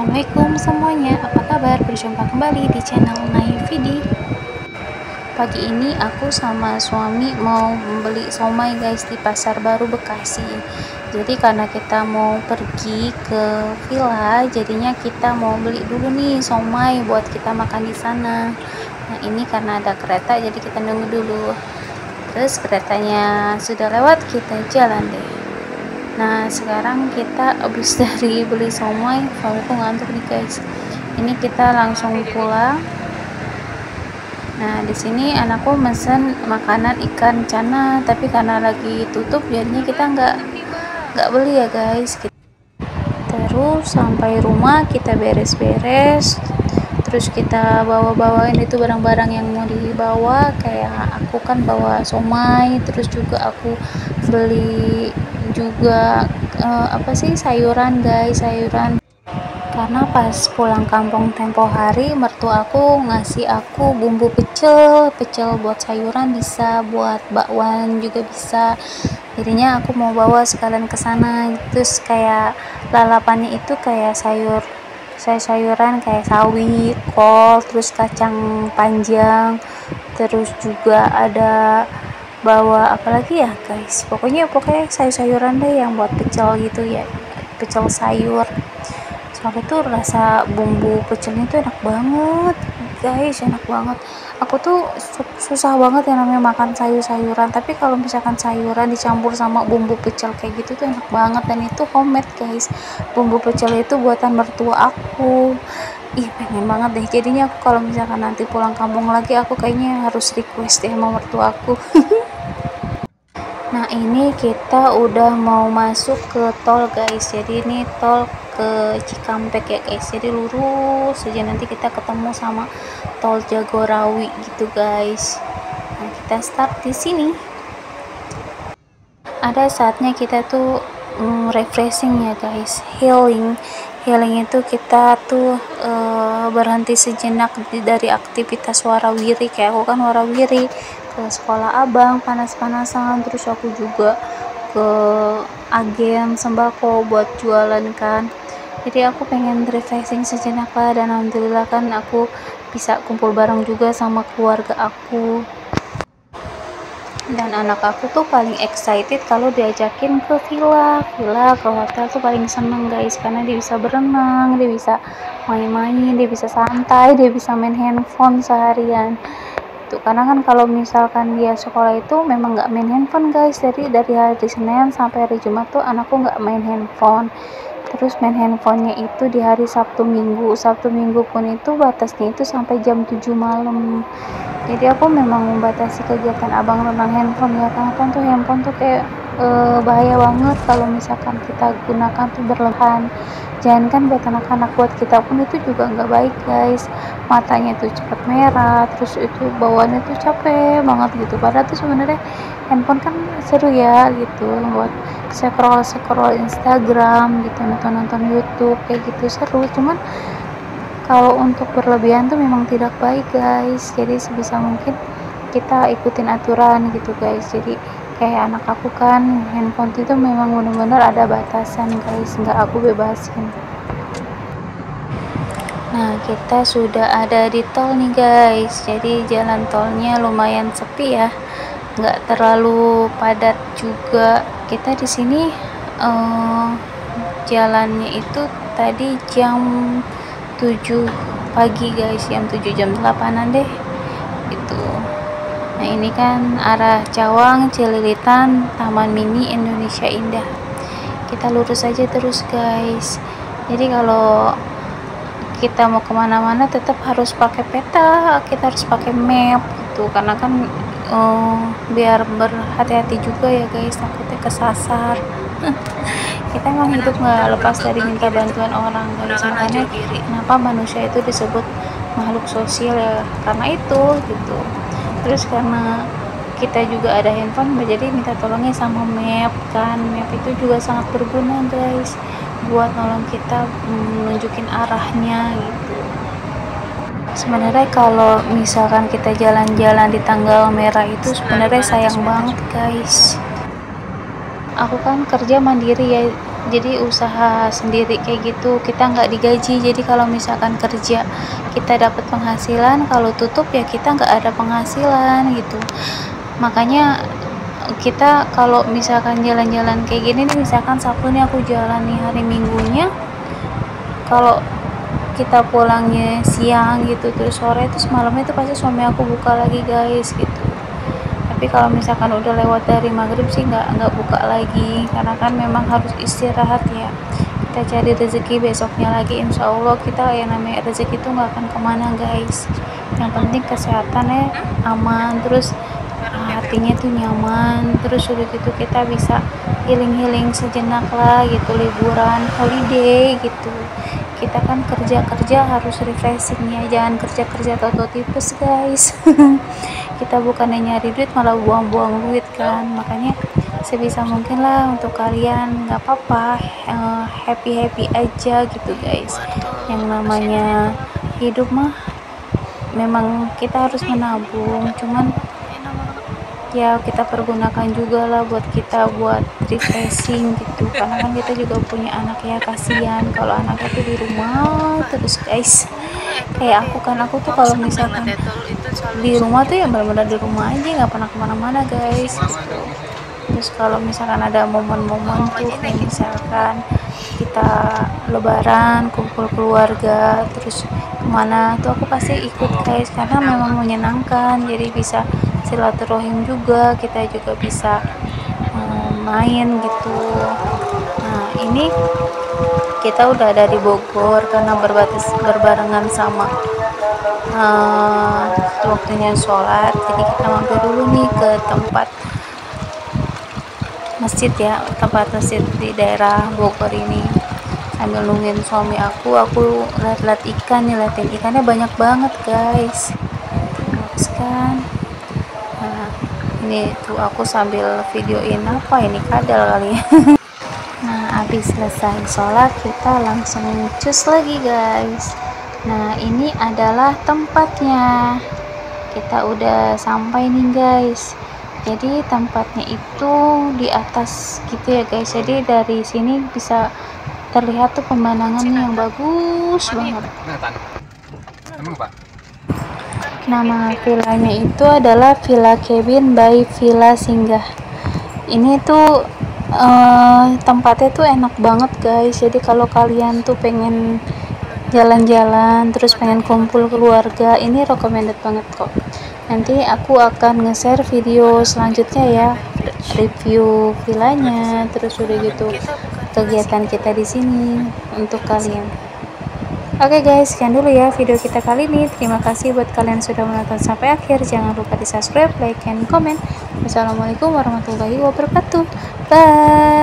Assalamualaikum semuanya, apa kabar? Berjumpa kembali di channel Naividi. Pagi ini aku sama suami mau membeli somai guys di Pasar Baru Bekasi. Jadi karena kita mau pergi ke villa, jadinya kita mau beli dulu nih somai buat kita makan di sana. Nah ini karena ada kereta jadi kita nunggu dulu. Terus keretanya sudah lewat, kita jalan deh. Nah sekarang kita habis dari beli somai, aku ngantuk nih guys. Ini kita langsung pulang. Nah di sini anakku mesen makanan ikan cana, tapi karena lagi tutup jadinya kita nggak beli ya guys. Terus sampai rumah kita beres-beres, terus kita bawa-bawain itu barang-barang yang mau dibawa. Kayak aku kan bawa somai, terus juga aku beli juga sayuran guys, sayuran. Karena pas pulang kampung tempo hari, mertua aku ngasih aku bumbu pecel buat sayuran, bisa buat bakwan juga bisa. Jadinya aku mau bawa sekalian ke sana. Terus kayak lalapannya itu kayak sayuran kayak sawi, kol, terus kacang panjang, terus juga ada bawa apalagi ya guys, pokoknya sayur-sayuran deh yang buat pecel gitu ya, pecel sayur. Soalnya tuh rasa bumbu pecelnya tuh enak banget guys, enak banget. Aku tuh susah banget yang namanya makan sayur-sayuran, tapi kalau misalkan sayuran dicampur sama bumbu pecel kayak gitu tuh enak banget. Dan itu homemade guys, bumbu pecel itu buatan mertua aku. Ih pengen banget deh, jadinya aku kalau misalkan nanti pulang kampung lagi, aku kayaknya harus request deh sama mertua aku. Nah ini kita udah mau masuk ke tol guys, jadi ini tol ke Cikampek ya guys, jadi lurus saja nanti kita ketemu sama tol Jagorawi gitu guys. Nah kita start di sini. Ada saatnya kita tuh refreshing ya guys, healing itu kita tuh berhenti sejenak dari aktivitas warawiri. Kayak aku kan warawiri ke sekolah abang panas-panasan, terus aku juga ke agen sembako buat jualan kan. Jadi aku pengen refreshing sejenak lah, dan alhamdulillah kan aku bisa kumpul bareng juga sama keluarga aku. Dan anak aku tuh paling excited kalau diajakin ke villa, ke hotel tuh paling seneng guys, karena dia bisa berenang, dia bisa main-main, dia bisa santai, dia bisa main handphone seharian tuh. Karena kan kalau misalkan dia sekolah itu memang nggak main handphone guys, dari hari Senin sampai hari Jumat tuh anakku nggak main handphone. Terus main handphonenya itu di hari Sabtu Minggu pun itu batasnya itu sampai jam 7 malam. Jadi aku memang membatasi kegiatan abang tentang handphone ya, karena kan tuh handphone tuh kayak bahaya banget kalau misalkan kita gunakan tuh berlebihan. Jangan kan buat anak-anak, buat kita pun itu juga nggak baik guys. Matanya tuh cepat merah, terus itu bawaannya tuh capek banget gitu. Padahal tuh sebenarnya handphone kan seru ya gitu, buat scroll Instagram gitu, nonton YouTube kayak gitu seru. Cuman kalau untuk berlebihan tuh memang tidak baik guys. Jadi sebisa mungkin kita ikutin aturan gitu guys. Jadi kayak anak aku kan handphone itu memang benar-benar ada batasan guys, nggak aku bebasin. Nah kita sudah ada di tol nih guys, jadi jalan tolnya lumayan sepi ya, nggak terlalu padat juga. Kita di sini jalannya itu tadi jam 7 pagi guys, jam 8-an deh gitu. Nah ini kan arah Cawang, Cililitan, Taman Mini Indonesia Indah. Kita lurus aja terus guys. Jadi kalau kita mau kemana-mana tetap harus pakai peta, kita harus pakai map gitu, karena kan biar berhati-hati juga ya guys, takutnya kesasar. Kita emang hidup nggak lepas dari minta bantuan orang guys, makanya kenapa manusia itu disebut makhluk sosial ya, karena itu gitu. Terus karena kita juga ada handphone, jadi minta tolongnya sama map kan. Map itu juga sangat berguna guys, buat nolong kita menunjukin arahnya gitu. Sebenarnya kalau misalkan kita jalan-jalan di tanggal merah itu sebenarnya sayang banget guys. Aku kan kerja mandiri ya, jadi usaha sendiri kayak gitu, kita nggak digaji. Jadi kalau misalkan kerja kita dapat penghasilan, kalau tutup ya kita nggak ada penghasilan gitu. Makanya kita kalau misalkan jalan-jalan kayak gini nih, misalkan Sabtu nih aku jalan nih, hari Minggunya kalau kita pulangnya siang gitu, terus sore, terus malamnya itu pasti suami aku buka lagi guys gitu. Tapi kalau misalkan udah lewat dari maghrib sih nggak buka lagi, karena kan memang harus istirahat ya. Kita cari rezeki besoknya lagi, insya Allah kita yang namanya rezeki itu nggak akan kemana guys. Yang penting kesehatan ya aman, terus hatinya tuh nyaman, terus udah gitu kita bisa healing sejenak lah gitu, liburan holiday gitu. Kita kan kerja harus refreshing ya, jangan kerja atau tipes guys. Kita bukannya nyari duit malah buang-buang duit kan. Makanya sebisa mungkin lah untuk kalian, nggak apa-apa, happy aja gitu guys. Yang namanya hidup mah memang kita harus menabung, cuman ya kita pergunakan juga lah buat kita buat refreshing gitu, karena kan kita juga punya anak ya, kasihan kalau anaknya tuh di rumah terus guys. Kayak aku tuh kalau misalkan di rumah tuh ya benar-benar di rumah aja, nggak pernah kemana-mana guys gitu. Terus kalau misalkan ada momen-momen tuh kayak misalkan kita lebaran kumpul keluarga terus kemana tuh, aku pasti ikut guys, karena memang menyenangkan, jadi bisa silaturahim juga, kita juga bisa main gitu. Nah ini kita udah ada di Bogor karena berbarengan sama waktunya sholat, jadi kita mampir dulu nih ke tempat masjid ya, tempat masjid di daerah Bogor ini, sambil nungguin suami aku lihat-lihat ikan nih, liatin ikannya banyak banget guys, bagus kan. Nah ini tuh aku sambil videoin apa ini, kadal kali ya. Nah habis selesai sholat kita langsung cus lagi guys. Nah ini adalah tempatnya, kita udah sampai nih guys. Jadi tempatnya itu di atas gitu ya guys, jadi dari sini bisa terlihat tuh pemandangannya yang bagus banget. Nama villanya itu adalah Villa Cabin by Villa Singgah. Ini tuh tempatnya tuh enak banget guys, jadi kalau kalian tuh pengen jalan-jalan terus pengen kumpul keluarga, ini recommended banget kok. Nanti aku akan nge-share video selanjutnya ya, review villanya, terus udah gitu kegiatan kita di sini untuk kalian. Oke guys, sekian dulu ya video kita kali ini. Terima kasih buat kalian sudah menonton sampai akhir. Jangan lupa di subscribe, like, and comment. Wassalamualaikum warahmatullahi wabarakatuh. Bye.